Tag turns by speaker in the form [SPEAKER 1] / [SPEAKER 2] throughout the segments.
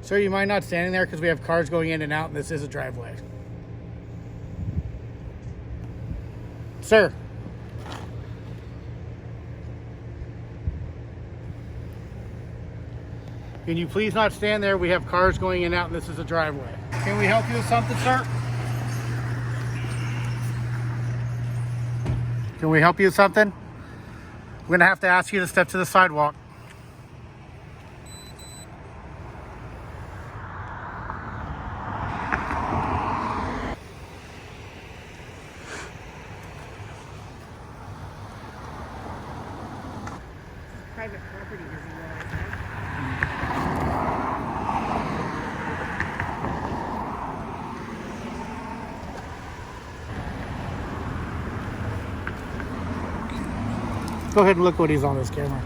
[SPEAKER 1] Sir, you mind not standing there because we have cars going in and out and this is a driveway. Sir. Can you please not stand there? We have cars going in and out and this is a driveway. Can we help you with something, sir? Can we help you with something? We're gonna have to ask you to step to the sidewalk.
[SPEAKER 2] Private property doesn't know.
[SPEAKER 1] Go ahead and look what he's on this camera.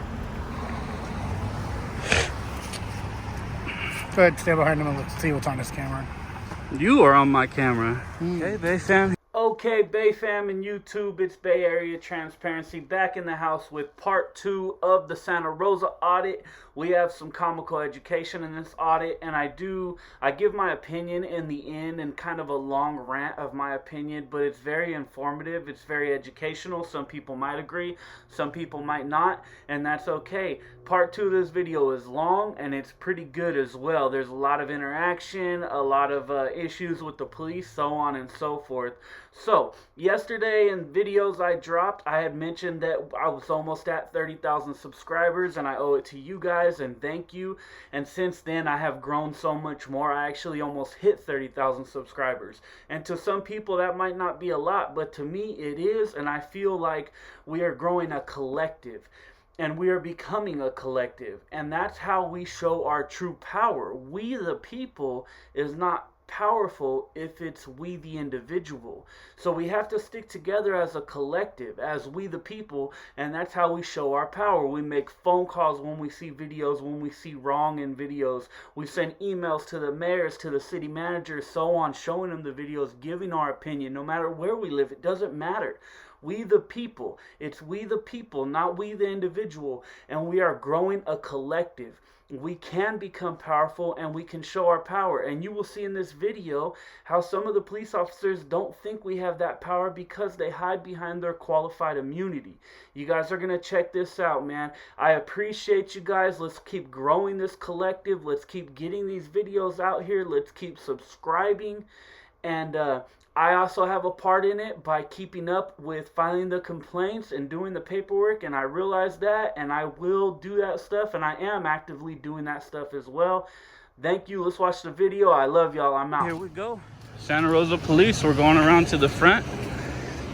[SPEAKER 1] Go ahead, stay behind him and let's see what's on this camera.
[SPEAKER 3] You are on my camera. Hey, Bay Fam. Okay, Bay Fam and YouTube, it's Bay Area Transparency back in the house with part 2 of the Santa Rosa audit. We have some comical education in this audit, and I give my opinion in the end and kind of a long rant of my opinion, but it's very informative, it's very educational. Some people might agree, some people might not, and that's okay. Part 2 of this video is long, and it's pretty good as well. There's a lot of interaction, a lot of issues with the police, so on and so forth. So, yesterday in videos I dropped, I had mentioned that I was almost at 30,000 subscribers, and I owe it to you guys, and thank you. And since then, I have grown so much more. I actually almost hit 30,000 subscribers. And to some people, that might not be a lot, but to me, it is, and I feel like we are growing a collective. And we are becoming a collective. And that's how we show our true power. We the people is not powerful if it's we the individual. So we have to stick together as a collective, as we the people, and that's how we show our power. We make phone calls when we see videos, when we see wrong in videos. We send emails to the mayors, to the city managers, so on, showing them the videos, giving our opinion. No matter where we live, it doesn't matter. We the people. It's we the people, not we the individual. And we are growing a collective. We can become powerful and we can show our power. And you will see in this video how some of the police officers don't think we have that power because they hide behind their qualified immunity. You guys are going to check this out, man. I appreciate you guys. Let's keep growing this collective. Let's keep getting these videos out here. Let's keep subscribing. And I also have a part in it by keeping up with filing the complaints and doing the paperwork, and I realize that, and I will do that stuff, and I am actively doing that stuff as well. Thank you. Let's watch the video. I love y'all. I'm out. Here we go. Santa Rosa Police. We're going around to the front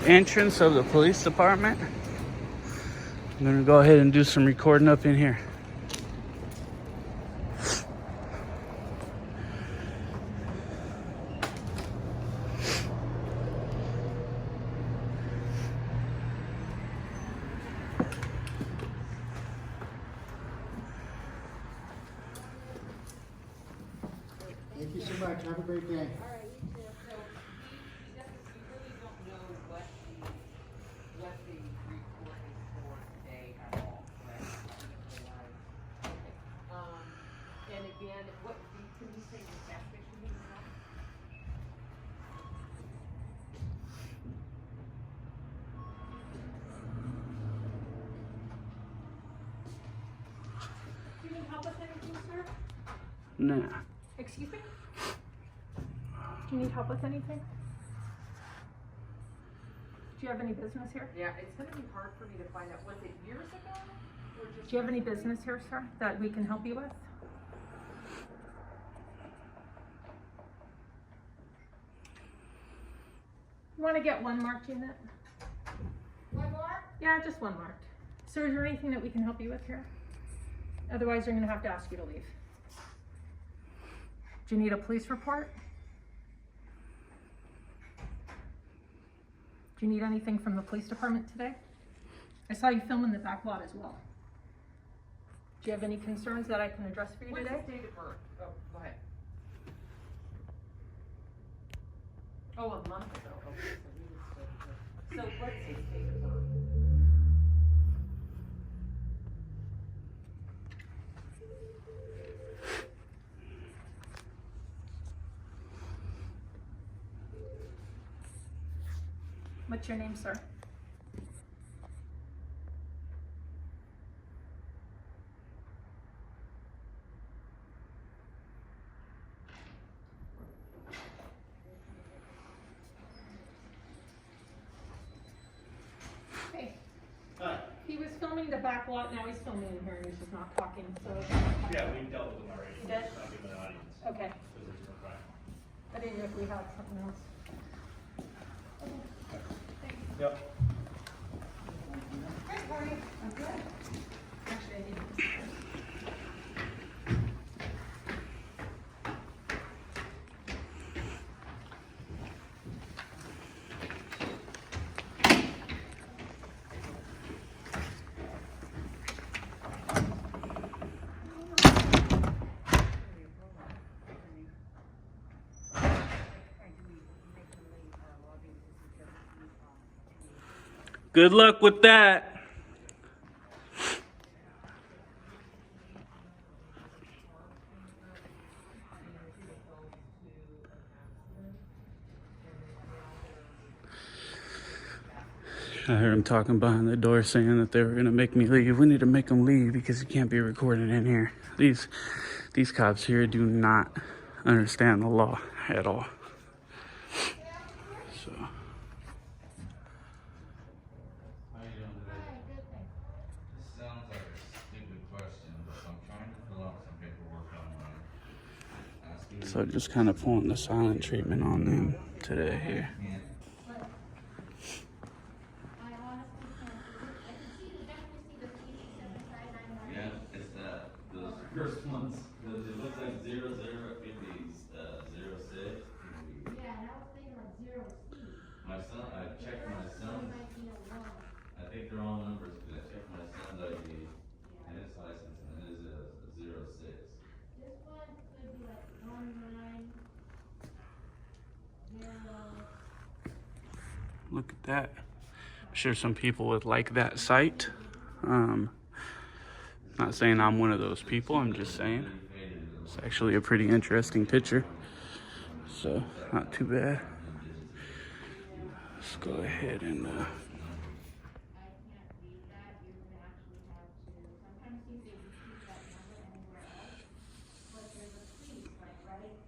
[SPEAKER 3] entrance of the police department. I'm going to go ahead and do some recording up in here.
[SPEAKER 1] Thank you so much. Have a great day.
[SPEAKER 2] All right, you too. So you really don't know what the report is for today at all, correct? Okay. And again, what can you say the gas station meeting now? Do you need help with anything, sir?
[SPEAKER 3] Nah.
[SPEAKER 2] Excuse me? Do you need help with anything? Do you have any business here?
[SPEAKER 4] Yeah, it's gonna be hard for me to find out. Was it years ago? Or just
[SPEAKER 2] Do you have any business here, sir, that we can help you with? You want to get one marked unit?
[SPEAKER 4] One more?
[SPEAKER 2] Yeah, just one marked. Sir, is there anything that we can help you with here? Otherwise, I'm going to have to ask you to leave. Do you need a police report? Do you need anything from the police department today? I saw you film in the back lot as well. Do you have any concerns that I can address for you
[SPEAKER 4] What's
[SPEAKER 2] today?
[SPEAKER 4] the date of birth? Oh, go ahead. Oh, a month ago. Okay, so he was still here. So what's his date of birth? What's your name, sir? Hey.
[SPEAKER 1] Hi.
[SPEAKER 4] He was filming the back lot, now he's filming in here and he's just not talking, so.
[SPEAKER 5] Yeah, we dealt with them already.
[SPEAKER 4] You did?
[SPEAKER 5] Not giving an audience.
[SPEAKER 4] Okay,
[SPEAKER 5] Because there's no crime.
[SPEAKER 4] I didn't know if we had something else.
[SPEAKER 5] Yep.
[SPEAKER 4] Hi, how are you? I'm good. Actually, I need this.
[SPEAKER 3] Good luck with that. I heard him talking behind the door saying that they were gonna make me leave. We need to make them leave because you can't be recording in here. These cops here do not understand the law at all. So.
[SPEAKER 6] How you doing today? This sounds like a stupid question, but I'm trying to fill out some paperwork online. Asking
[SPEAKER 3] So just kind of pulling the silent treatment on them today here.
[SPEAKER 6] Yeah, it's those first ones, because it looks like 00, it could be 06.
[SPEAKER 7] Yeah, and I was thinking like 0 speed.
[SPEAKER 6] My son, I checked my son's, I think they're all numbers, because I checked my son's ID and his license, and it is a 06.
[SPEAKER 7] This one could be like 19 0.
[SPEAKER 3] Look at that. I'm sure some people would like that sight. Not saying I'm one of those people, I'm just saying. It's actually a pretty interesting picture. So, not too bad. Let's go ahead and
[SPEAKER 7] I can't read that. You're gonna actually have to. Sometimes you say you keep that number anywhere else, but there's a piece like right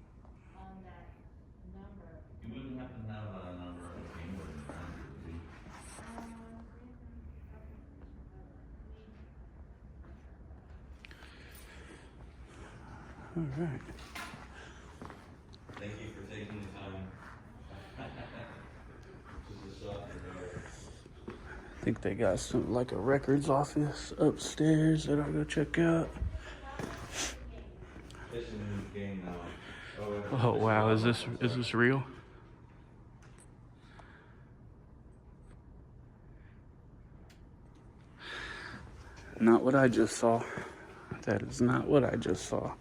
[SPEAKER 7] on that number.
[SPEAKER 6] You wouldn't happen to have a number of the same word in front of you, would you?
[SPEAKER 3] all right.
[SPEAKER 6] Thank you for taking the time. Just a shot in the dark.
[SPEAKER 3] I think they got some like a records office upstairs that I'll go check out.
[SPEAKER 6] Fishing in the game now.
[SPEAKER 3] Oh wow, is this real? Not what I just saw. That is not what I just saw.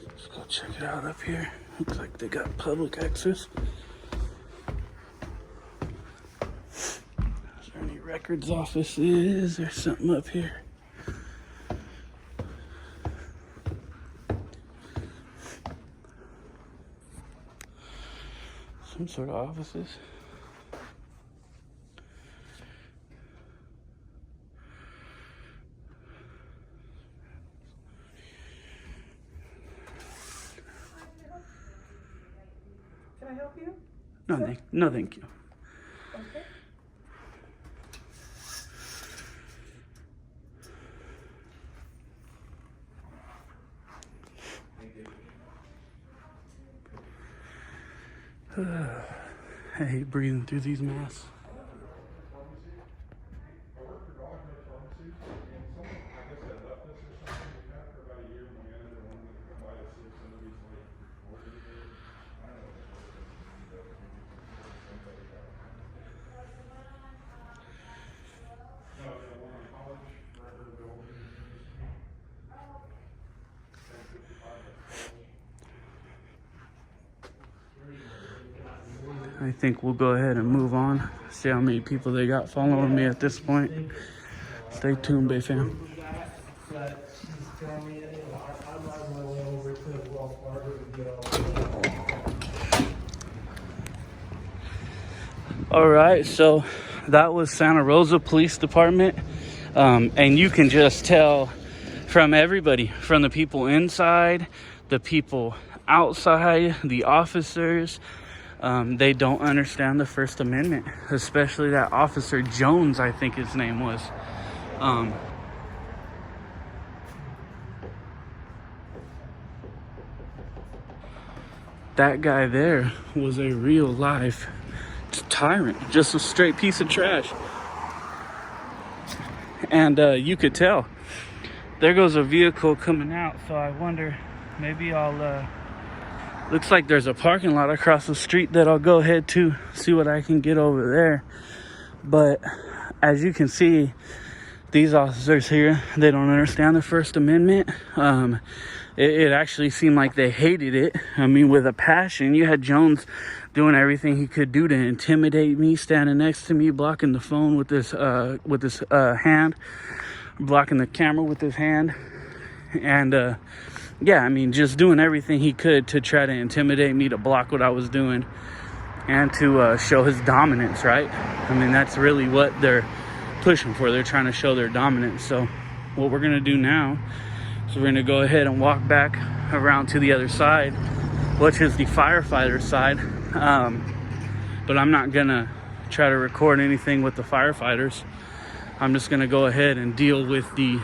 [SPEAKER 3] Let's go check it out up here. Looks like they got public access. Is there any records offices? There's something up here. Some sort of offices.
[SPEAKER 4] Can I help you?
[SPEAKER 3] No, thank you.
[SPEAKER 4] Okay.
[SPEAKER 3] I hate breathing through these masks. I think we'll go ahead and move on. See how many people they got following me at this point. Stay tuned, Bay fam.
[SPEAKER 8] But she's telling me, I'm on my way over to Wells Fargo to get all
[SPEAKER 3] All right, so that was Santa Rosa Police Department. And you can just tell from everybody, from the people inside, the people outside, the officers, they don't understand the First Amendment, especially that Officer Jones, I think his name was. That guy there was a real life tyrant, just a straight piece of trash. And you could tell. There goes a vehicle coming out, so I wonder, maybe I'll looks like there's a parking lot across the street that I'll go ahead to, see what I can get over there. But as you can see, these officers here, they don't understand the First Amendment. It actually seemed like they hated it. I mean, with a passion. You had Jones doing everything he could do to intimidate me, standing next to me, blocking the phone with his hand, blocking the camera with his hand. And yeah, I mean, just doing everything he could to try to intimidate me, to block what I was doing, and to show his dominance, right? I mean, that's really what they're pushing for. They're trying to show their dominance. So what we're gonna do now is we're gonna go ahead and walk back around to the other side, which is the firefighter side. But I'm not gonna try to record anything with the firefighters. I'm just gonna go ahead and deal with the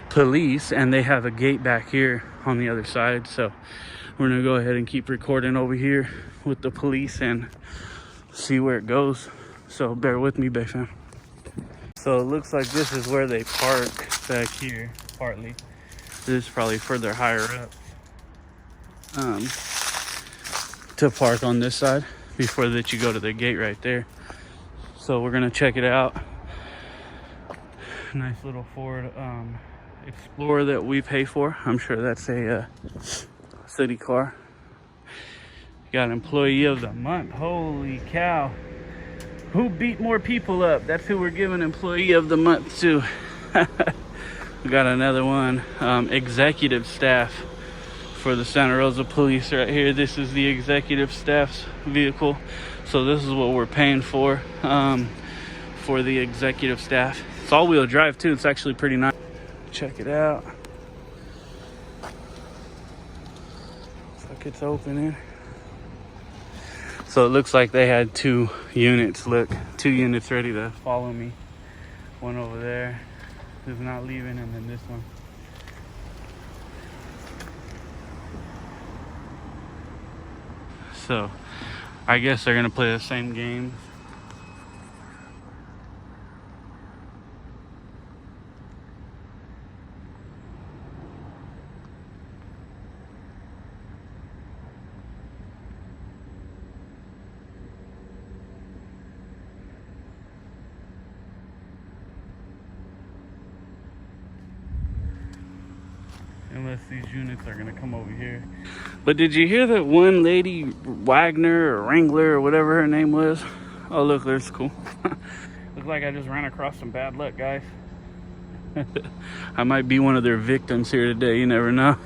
[SPEAKER 3] police, and they have a gate back here on the other side. So we're gonna go ahead and keep recording over here with the police and see where it goes. So bear with me, Bay fam. So it looks like this is where they park back here, partly. This is probably further higher up to park on this side before that you go to the gate right there. So we're gonna check it out. Nice little Ford Explorer that we pay for. I'm sure that's a city car. Got Employee of the Month. Holy cow. Who beat more people up? That's who we're giving Employee of the Month to. We got another one. Executive staff for the Santa Rosa Police right here. This is the executive staff's vehicle. So this is what we're paying for the executive staff. It's all-wheel drive too. It's actually pretty nice. Check it out. Looks like it's opening. So it looks like they had 2 units. Look, 2 units ready to follow me. One over there who's not leaving, and then this one. So I guess they're gonna play the same games. Unless these units are gonna come over here. But did you hear that one lady, Wagner or Wrangler or whatever her name was? Oh look, there's cool. Looks like I just ran across some bad luck, guys. I might be one of their victims here today, you never know.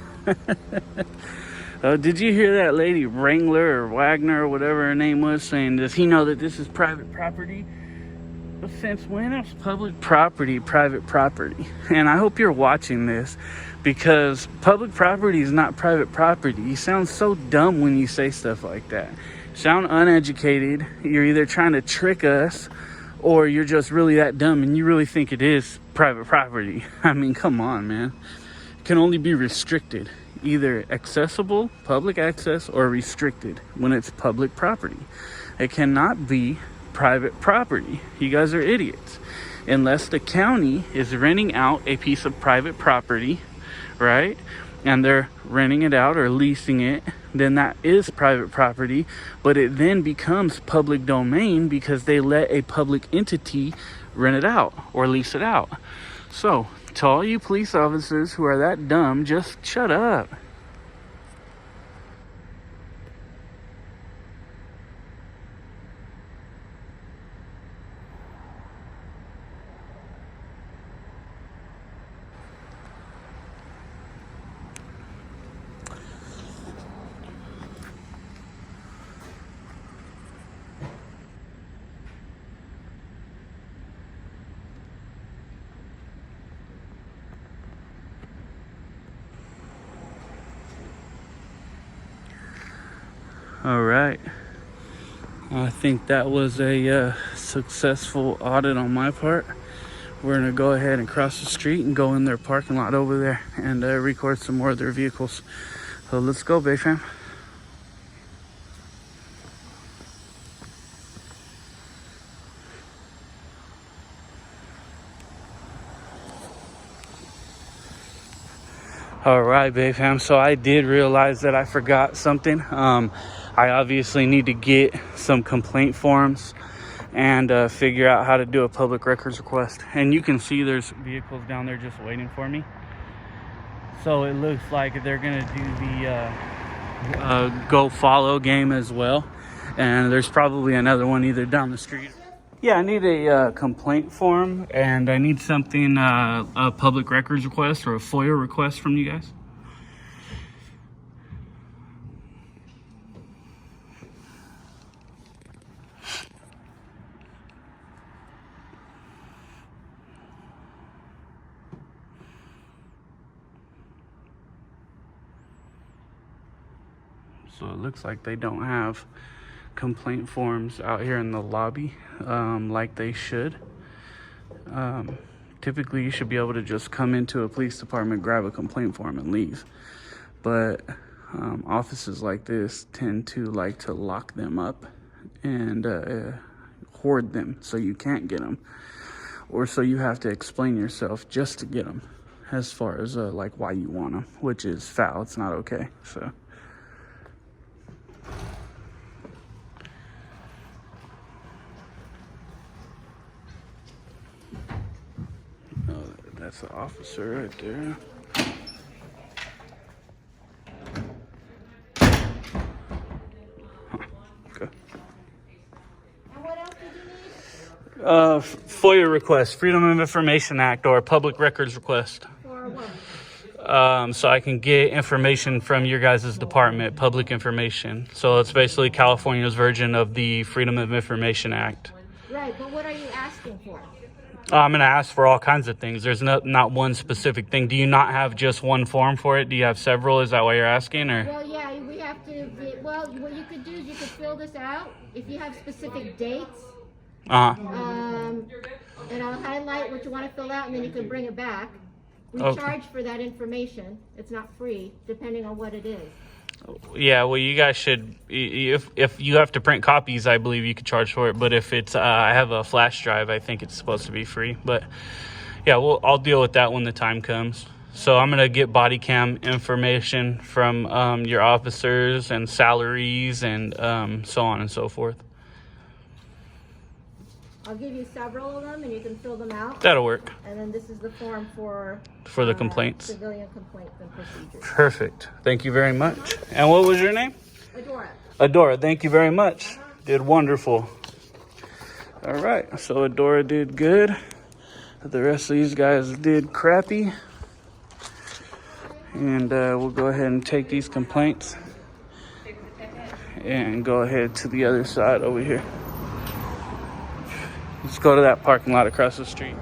[SPEAKER 3] Did you hear that lady, Wrangler or Wagner or whatever her name was, saying, does he know that this is private property? But since when is public property private property? And I hope you're watching this, because public property is not private property. You sound so dumb when you say stuff like that. You sound uneducated. You're either trying to trick us, or you're just really that dumb and you really think it is private property. I mean, come on, man. It can only be restricted. Either accessible, public access, or restricted when it's public property. It cannot be private property. You guys are idiots. Unless the county is renting out a piece of private property, right, and they're renting it out or leasing it, then that is private property. But it then becomes public domain because they let a public entity rent it out or lease it out. So to all you police officers who are that dumb, just shut up. All right. I think that was a successful audit on my part. We're gonna go ahead and cross the street and go in their parking lot over there and record some more of their vehicles. So let's go, Bay Fam. All right, Bay Fam. So I did realize that I forgot something. I obviously need to get some complaint forms and figure out how to do a public records request. And you can see there's vehicles down there just waiting for me. So it looks like they're gonna do the go follow game as well. And there's probably another one either down the street. Yeah, I need a complaint form, and I need something, a public records request or a FOIA request from you guys. So it looks like they don't have complaint forms out here in the lobby like they should. Typically you should be able to just come into a police department, grab a complaint form and leave, but offices like this tend to like to lock them up and hoard them so you can't get them, or so you have to explain yourself just to get them, as far as like why you want them, which is foul. It's not okay. So that's the officer right there. Okay.
[SPEAKER 7] And what else did you need?
[SPEAKER 3] FOIA request, Freedom of Information Act, or a public records request.
[SPEAKER 7] For what?
[SPEAKER 3] So I can get information from your guys' department, public information. So it's basically California's version of the Freedom of Information Act.
[SPEAKER 7] Right, but what are you asking for?
[SPEAKER 3] I'm going to ask for all kinds of things. There's not one specific thing. Do you not have just one form for it? Do you have several? Is that why you're asking? Or?
[SPEAKER 7] Well, yeah, we have to, well, what you could do is you could fill this out if you have specific dates. And I'll highlight what you want to fill out, and then you can bring it back. We charge for that information. It's not free, depending on what it is.
[SPEAKER 3] Yeah, well, you guys should, if you have to print copies, I believe you could charge for it. But if it's, I have a flash drive, I think it's supposed to be free. But yeah, I'll deal with that when the time comes. So I'm going to get body cam information from your officers and salaries and so on and so forth.
[SPEAKER 7] I'll give you several of them, and you can fill them out.
[SPEAKER 3] That'll work.
[SPEAKER 7] And then this is the form for
[SPEAKER 3] the complaints.
[SPEAKER 7] Civilian complaints and procedures.
[SPEAKER 3] Perfect. Thank you very much. And what was your name?
[SPEAKER 7] Adora.
[SPEAKER 3] Adora, thank you very much. Did wonderful. All right, so Adora did good. The rest of these guys did crappy. And we'll go ahead and take these complaints and go ahead to the other side over here. Let's go to that parking lot across the street.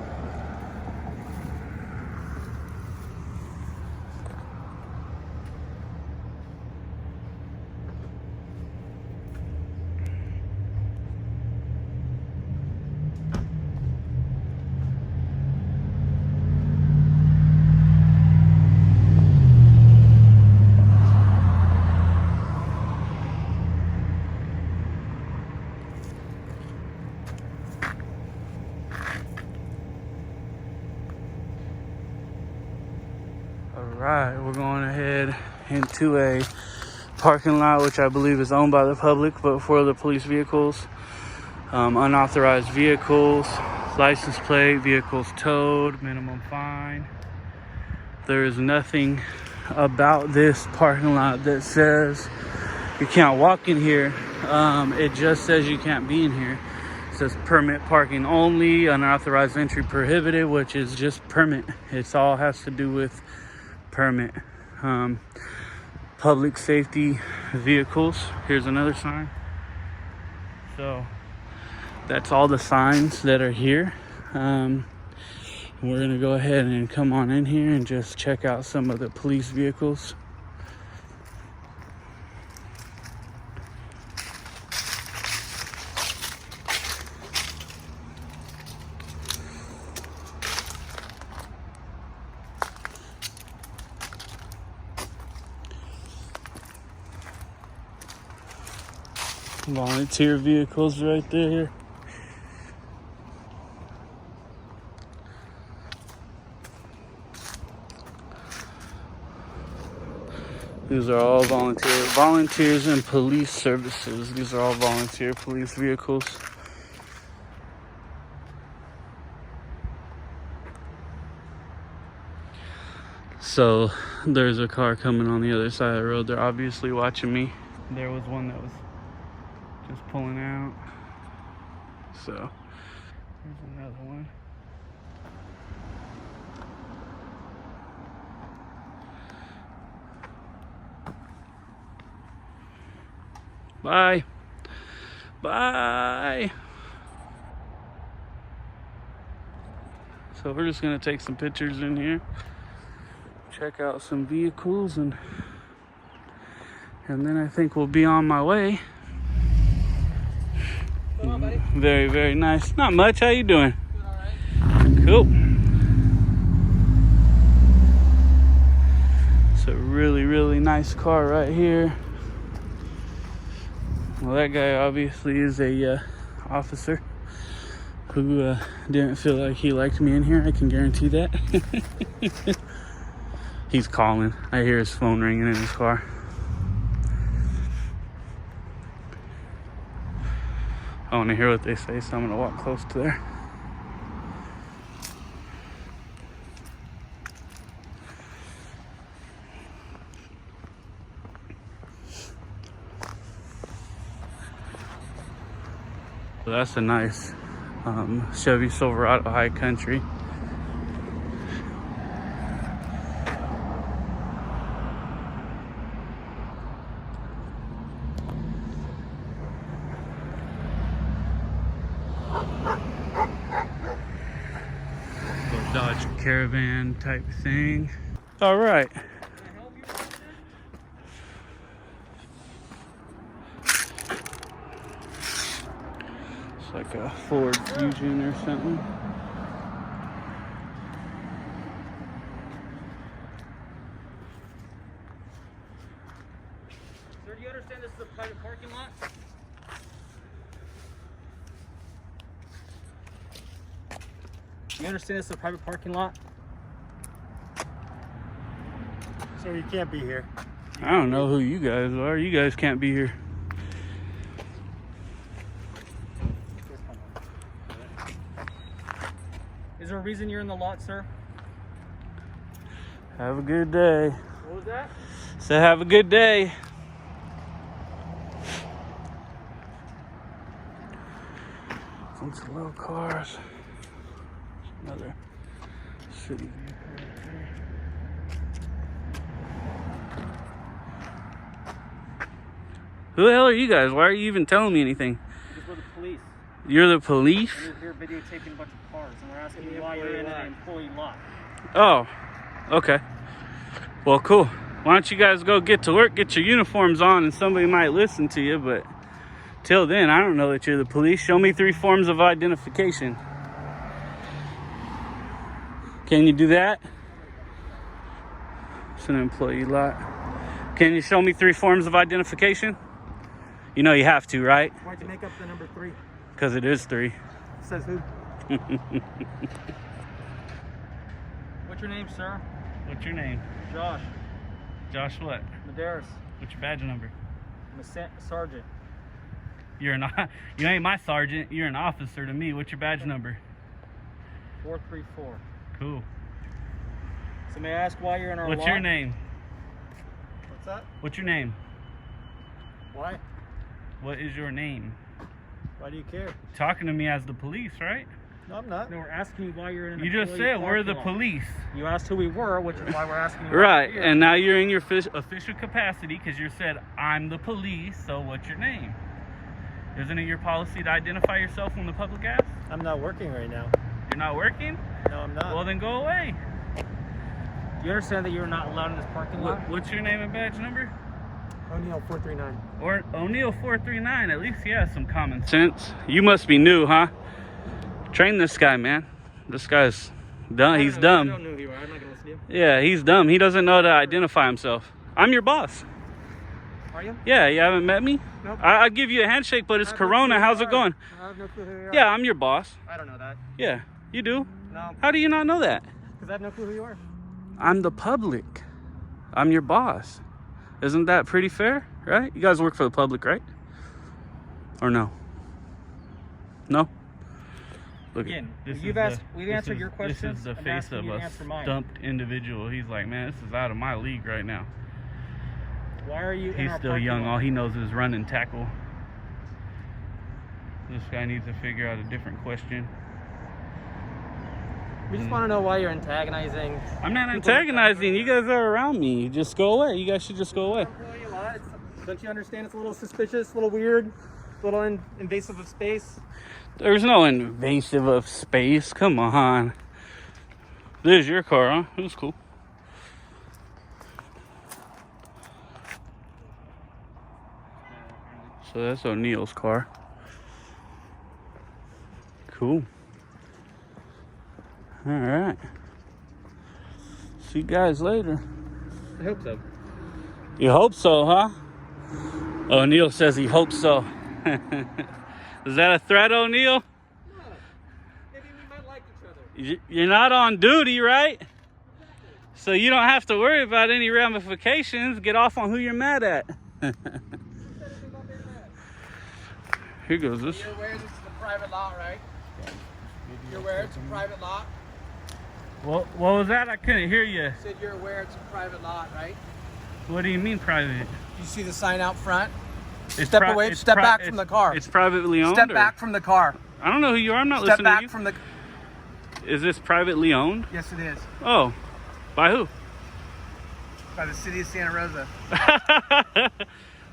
[SPEAKER 3] Alright, we're going ahead into a parking lot which I believe is owned by the public, but for the police vehicles, unauthorized vehicles, license plate, vehicles towed, minimum fine. There is nothing about this parking lot that says you can't walk in here. It just says you can't be in here. It says permit parking only, unauthorized entry prohibited, which is just permit. It's all has to do with permit. Public safety vehicles. Here's another sign. So that's all the signs that are here. We're gonna go ahead and come on in here and just check out some of the police vehicles. Volunteer vehicles right there. These are all volunteers and police services. These are all volunteer police vehicles. So there's a car coming on the other side of the road. They're obviously watching me. There was one that was just pulling out. So here's another one. Bye. Bye. So we're just gonna take some pictures in here, check out some vehicles, and then I think we'll be on my way.
[SPEAKER 8] Come on, buddy.
[SPEAKER 3] Very, very nice. Not much. How you doing?
[SPEAKER 8] Doing all right.
[SPEAKER 3] Cool. It's a really, really nice car right here. Well, that guy obviously is a officer who didn't feel like he liked me in here. I can guarantee that. He's calling. I hear his phone ringing in his car. I want to hear what they say, so I'm going to walk close to there. So that's a nice Chevy Silverado High Country. Dodge Caravan type thing. All right. It's like a Ford Fusion or something.
[SPEAKER 9] Sir, do you understand this is a private parking lot? You understand this is a private parking lot?
[SPEAKER 8] Sir, you can't be here.
[SPEAKER 3] I don't know who you guys are. You guys can't be here.
[SPEAKER 9] Is there a reason you're in the lot, sir?
[SPEAKER 3] Have a good day.
[SPEAKER 9] What was that?
[SPEAKER 3] So have a good day. Bunch of little cars. Another city vehicle right there. Who the hell are you guys? Why are you even telling me anything?
[SPEAKER 9] Because we're the police.
[SPEAKER 3] You're the police?
[SPEAKER 9] And we're here videotaping a bunch of cars, and we're asking you why you're in an employee lot.
[SPEAKER 3] Oh, okay. Well, cool. Why don't you guys go get to work, get your uniforms on, and somebody might listen to you, but till then, I don't know that you're the police. Show me 3 forms of identification. Can you do that? It's an employee lot. Can you show me 3 forms of identification? You know you have to, right?
[SPEAKER 9] Why'd you make up the number 3?
[SPEAKER 3] Because it is 3.
[SPEAKER 9] Says who? What's your name, sir?
[SPEAKER 3] What's your name?
[SPEAKER 9] Josh.
[SPEAKER 3] Josh what?
[SPEAKER 9] Medeiros.
[SPEAKER 3] What's your badge number?
[SPEAKER 9] I'm a sergeant.
[SPEAKER 3] You're not. You ain't my sergeant. You're an officer to me. What's your badge number?
[SPEAKER 9] 434.
[SPEAKER 3] Cool.
[SPEAKER 9] So may I ask why you're in our lot?
[SPEAKER 3] What's your name?
[SPEAKER 8] What's that?
[SPEAKER 3] What's your name?
[SPEAKER 8] Why?
[SPEAKER 3] What is your name?
[SPEAKER 8] Why do you care?
[SPEAKER 3] Talking to me as the police, right?
[SPEAKER 8] No, I'm not.
[SPEAKER 9] No, we're asking you why you're in an
[SPEAKER 3] You just
[SPEAKER 9] employee
[SPEAKER 3] said we're the
[SPEAKER 9] parking lot.
[SPEAKER 3] police.
[SPEAKER 9] You asked who we were, which is why we're asking you why
[SPEAKER 3] Right,
[SPEAKER 9] you're here.
[SPEAKER 3] and now you're in your official capacity because you said, I'm the police, so what's your name? Isn't it your policy to identify yourself when the public asks?
[SPEAKER 8] I'm not working right now.
[SPEAKER 3] You're not working?
[SPEAKER 8] No, I'm not.
[SPEAKER 3] Well, then go away.
[SPEAKER 9] Do you understand that you're not allowed in this parking lot?
[SPEAKER 3] What's your name and badge number?
[SPEAKER 8] O'Neill 439.
[SPEAKER 3] Or O'Neill 439. At least he has some common sense. You must be new, huh? Train this guy, man. This guy's dumb. He's
[SPEAKER 9] I
[SPEAKER 3] dumb.
[SPEAKER 9] don't know who you are. I'm not gonna listen to you.
[SPEAKER 3] Yeah, he's dumb. He doesn't know how to identify himself. I'm your boss.
[SPEAKER 9] Are you?
[SPEAKER 3] Yeah, you haven't met me?
[SPEAKER 9] Nope.
[SPEAKER 3] I'll give you a handshake, but it's Corona. How's it going?
[SPEAKER 9] I have no clue who you are.
[SPEAKER 3] Yeah, I'm your boss.
[SPEAKER 9] I don't know that.
[SPEAKER 3] Yeah, you do.
[SPEAKER 9] No.
[SPEAKER 3] How do you not know that?
[SPEAKER 9] Because I have no clue who you are.
[SPEAKER 3] I'm the public. I'm your boss. Isn't that pretty fair, right? You guys work for the public, right? Or no? No? Look,
[SPEAKER 9] Again,
[SPEAKER 3] this
[SPEAKER 9] you've
[SPEAKER 3] is
[SPEAKER 9] asked,
[SPEAKER 3] the-
[SPEAKER 9] we've
[SPEAKER 3] this
[SPEAKER 9] answered
[SPEAKER 3] is-
[SPEAKER 9] your questions.
[SPEAKER 3] This is the
[SPEAKER 9] I'm
[SPEAKER 3] face
[SPEAKER 9] asking
[SPEAKER 3] of
[SPEAKER 9] you to
[SPEAKER 3] a
[SPEAKER 9] answer mine.
[SPEAKER 3] stumped individual. He's like, man, this is out of my league right now.
[SPEAKER 9] Why are you in
[SPEAKER 3] He's
[SPEAKER 9] our
[SPEAKER 3] still
[SPEAKER 9] parking
[SPEAKER 3] young.
[SPEAKER 9] lot?
[SPEAKER 3] All he knows is run and tackle. This guy needs to figure out a different question.
[SPEAKER 9] We just want to know why you're antagonizing.
[SPEAKER 3] I'm not antagonizing. You guys are around me. Just go away. You guys should just go away.
[SPEAKER 9] Don't you understand it's a little suspicious, a little weird, a little invasive of space?
[SPEAKER 3] There's no invasive of space. Come on. This is your car, huh? It was cool. So that's O'Neill's car. Cool. All right. See you guys later.
[SPEAKER 9] I hope so.
[SPEAKER 3] You hope so, huh? O'Neill says he hopes so. Is that a threat, O'Neill?
[SPEAKER 9] Maybe we might like each other.
[SPEAKER 3] You're not on duty, right? So you don't have to worry about any ramifications. Get off on who you're mad at. Here goes this.
[SPEAKER 1] You're aware this is a private lot, right? You're aware it's a private lot?
[SPEAKER 3] What was that? I couldn't hear you.
[SPEAKER 1] Said you're aware it's a private lot, right?
[SPEAKER 3] What do you mean private?
[SPEAKER 1] You see the sign out front?
[SPEAKER 3] It's
[SPEAKER 1] Step away, step back from the car.
[SPEAKER 3] It's privately owned?
[SPEAKER 1] Step
[SPEAKER 3] or-
[SPEAKER 1] back from the car.
[SPEAKER 3] I don't know who you are. I'm not
[SPEAKER 1] Step
[SPEAKER 3] listening to
[SPEAKER 1] back
[SPEAKER 3] you.
[SPEAKER 1] from the...
[SPEAKER 3] Is this privately owned?
[SPEAKER 1] Yes, it is.
[SPEAKER 3] Oh. By who?
[SPEAKER 1] By the city of Santa Rosa.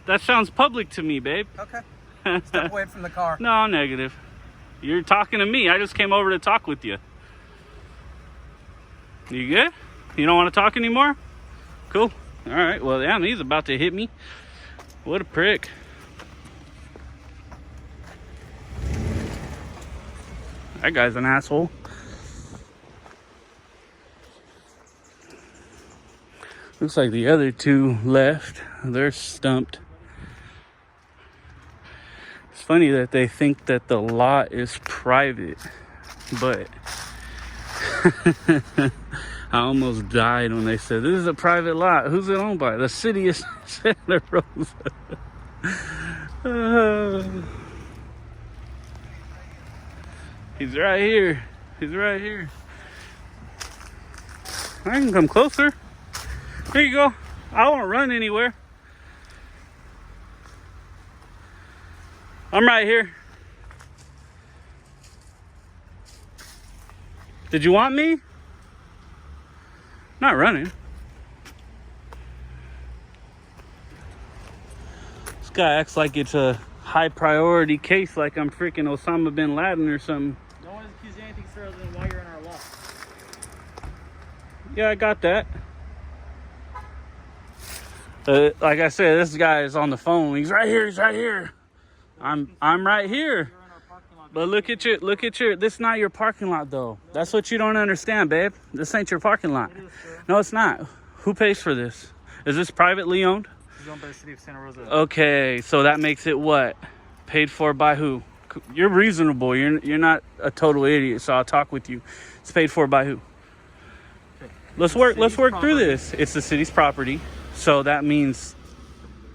[SPEAKER 3] That sounds public to me, babe.
[SPEAKER 1] Okay. Step away from the car.
[SPEAKER 3] No, negative. You're talking to me. I just came over to talk with you. You good? You don't want to talk anymore? Cool. All right. Well, damn, he's about to hit me. What a prick. That guy's an asshole. Looks like the other two left. They're stumped. It's funny that they think that the lot is private, but I almost died when they said, this is a private lot. Who's it owned by? The city of Santa Rosa. He's right here. He's right here. I can come closer. Here you go. I won't run anywhere. I'm right here. Did you want me? Not running. This guy acts like it's a high priority case, like I'm freaking Osama bin Laden or something.
[SPEAKER 9] No one's accused you anything, sir, other than why you're in our lot.
[SPEAKER 3] Yeah, I got that. Like I said, this guy is on the phone. He's right here. He's right here. I'm right here.
[SPEAKER 9] You're in our parking lot.
[SPEAKER 3] But look at your. This is not your parking lot, though. That's what you don't understand, babe. This ain't your parking lot.
[SPEAKER 9] It is, sir.
[SPEAKER 3] No, it's not. Who pays for this? Is this privately owned?
[SPEAKER 9] It's owned by the city of Santa Rosa.
[SPEAKER 3] Okay, so that makes it what? Paid for by who? You're reasonable. You're not a total idiot. So I'll talk with you. It's paid for by who? Let's work through
[SPEAKER 9] property.
[SPEAKER 3] this. It's the city's property, so that means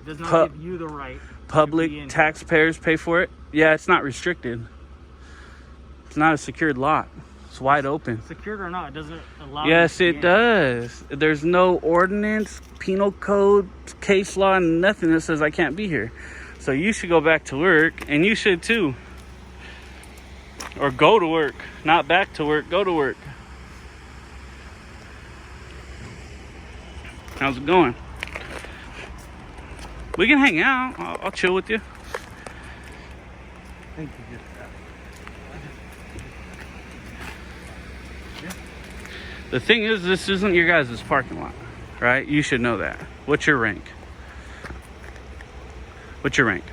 [SPEAKER 9] It does not give you the right. to be
[SPEAKER 3] public
[SPEAKER 9] in
[SPEAKER 3] taxpayers pay for it. Yeah, it's not restricted. It's not a secured lot. It's wide open.
[SPEAKER 9] here. Secured or not, it doesn't allow.
[SPEAKER 3] Yes,
[SPEAKER 9] you to
[SPEAKER 3] it
[SPEAKER 9] be in.
[SPEAKER 3] does. There's no ordinance, penal code, case law, nothing that says I can't be here. So you should go back to work, and you should too. Or go to work, not back to work, go to work. How's it going? We can hang out. I'll chill with you.
[SPEAKER 9] Thank you.
[SPEAKER 3] The thing is, this isn't your guys' parking lot, right? You should know that. What's your rank? What's your rank?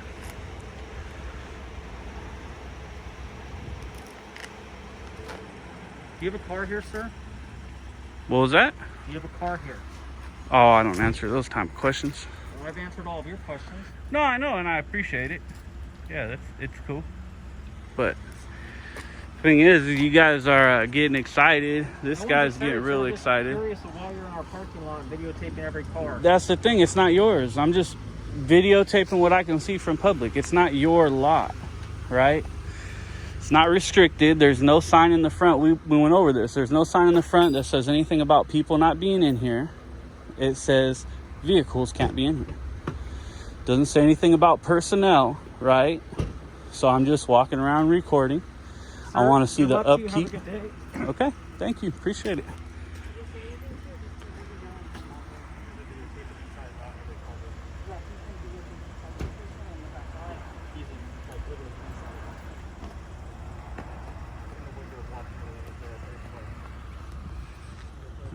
[SPEAKER 9] Do you have a car here, sir?
[SPEAKER 3] What was that?
[SPEAKER 9] Do you have a car here?
[SPEAKER 3] Oh, I don't answer those type of questions.
[SPEAKER 9] I've answered all of your questions.
[SPEAKER 3] No, I know, and I appreciate it. Yeah, it's cool. But thing is, you guys are getting excited. This guy's getting really excited.
[SPEAKER 9] I'm curious of why you're in our parking lot videotaping every car.
[SPEAKER 3] That's the thing. It's not yours. I'm just videotaping what I can see from public. It's not your lot, right? It's not restricted. There's no sign in the front. We went over this. There's no sign in the front that says anything about people not being in here. It says vehicles can't be in here. Doesn't say anything about personnel, right? So I'm just walking around recording.
[SPEAKER 9] Sir,
[SPEAKER 3] I want to see the
[SPEAKER 9] good luck to you.
[SPEAKER 3] upkeep.
[SPEAKER 9] Have a good day.
[SPEAKER 3] Okay, thank you. Appreciate it.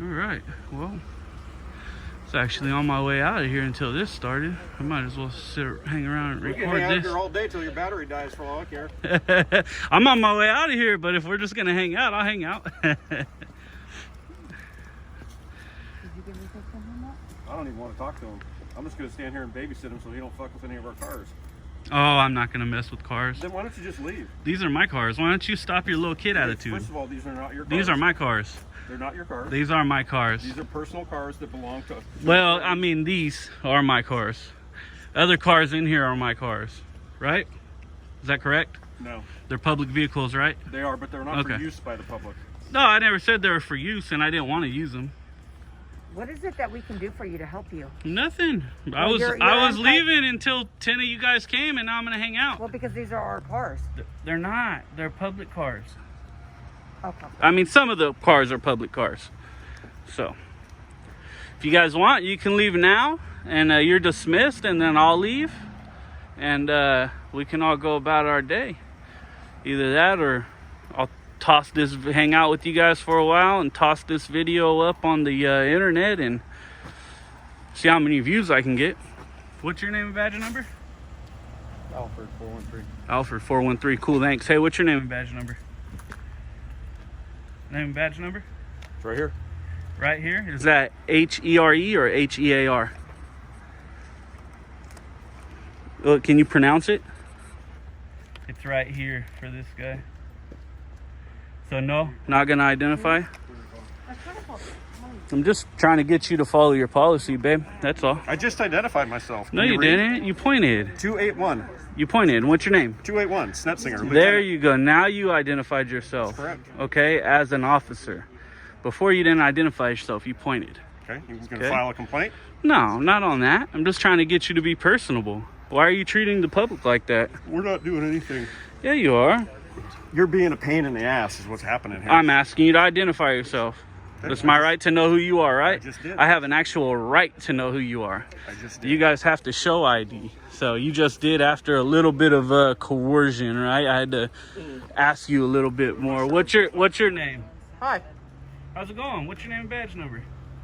[SPEAKER 3] All right, well, it's actually on my way out of here until this started. I might as well hang around and record
[SPEAKER 1] hang out
[SPEAKER 3] this.
[SPEAKER 1] here all day till your battery dies for all I care.
[SPEAKER 3] I'm on my way out of here, but if we're just gonna hang out, I'll hang out.
[SPEAKER 1] I don't even want to talk to him. I'm just gonna stand here and babysit him so he don't fuck with any of our cars.
[SPEAKER 3] Oh, I'm not gonna mess with cars.
[SPEAKER 1] Then why don't you just leave?
[SPEAKER 3] These are my cars. Why don't you stop your little kid attitude?
[SPEAKER 1] First of all, these are not your cars.
[SPEAKER 3] These are my cars.
[SPEAKER 1] They're not your cars.
[SPEAKER 3] These are my cars.
[SPEAKER 1] These are personal cars that belong to...
[SPEAKER 3] Well, I mean, these are my cars. Other cars in here are my cars, right? Is that correct?
[SPEAKER 1] No.
[SPEAKER 3] They're public vehicles, right?
[SPEAKER 1] They are, but they're not
[SPEAKER 3] Okay.
[SPEAKER 1] for use by the public.
[SPEAKER 3] No, I never said they were for use, and I didn't want to use them.
[SPEAKER 2] What is it that we can do for you to help you?
[SPEAKER 3] Nothing. I
[SPEAKER 2] Well,
[SPEAKER 3] was
[SPEAKER 2] you're
[SPEAKER 3] I was
[SPEAKER 2] on-
[SPEAKER 3] leaving until 10 of you guys came, and now I'm gonna hang out.
[SPEAKER 2] Well, because these are our cars.
[SPEAKER 3] They're not. They're public cars.
[SPEAKER 2] Okay.
[SPEAKER 3] I mean, some of the cars are public cars. So, if you guys want, you can leave now, and you're dismissed, and then I'll leave, and we can all go about our day. Either that, or I'll hang out with you guys for a while, and toss this video up on the internet, and see how many views I can get. What's your name and badge number?
[SPEAKER 1] Alfred 413.
[SPEAKER 3] Alfred 413. Cool, thanks. Hey, what's your name and badge number? Name and badge number?
[SPEAKER 1] It's right here.
[SPEAKER 3] Right here? Is that H-E-R-E or H-E-A-R? Can you pronounce it? It's right here for this guy. So no, not gonna identify? I'm just trying to get you to follow your policy, babe. That's all.
[SPEAKER 1] I just identified myself.
[SPEAKER 3] No, you didn't. You pointed.
[SPEAKER 1] 281.
[SPEAKER 3] You pointed. What's your name?
[SPEAKER 1] 281. Snetzinger.
[SPEAKER 3] There you go. Now you identified yourself.
[SPEAKER 1] Correct.
[SPEAKER 3] Okay, as an officer. Before you didn't identify yourself, you pointed.
[SPEAKER 1] Okay, you going to file a complaint?
[SPEAKER 3] No, not on that. I'm just trying to get you to be personable. Why are you treating the public like that?
[SPEAKER 1] We're not doing anything.
[SPEAKER 3] Yeah, you are.
[SPEAKER 1] You're being a pain in the ass is what's happening here.
[SPEAKER 3] I'm asking you to identify yourself. It's my right to know who you are, right?
[SPEAKER 1] I just did.
[SPEAKER 3] I have an actual right to know who you are.
[SPEAKER 1] I just did.
[SPEAKER 3] You guys have to show ID. So you just did after a little bit of coercion, right? I had to ask you a little bit more. What's your name?
[SPEAKER 9] Hi,
[SPEAKER 3] How's it going? What's your name and badge number?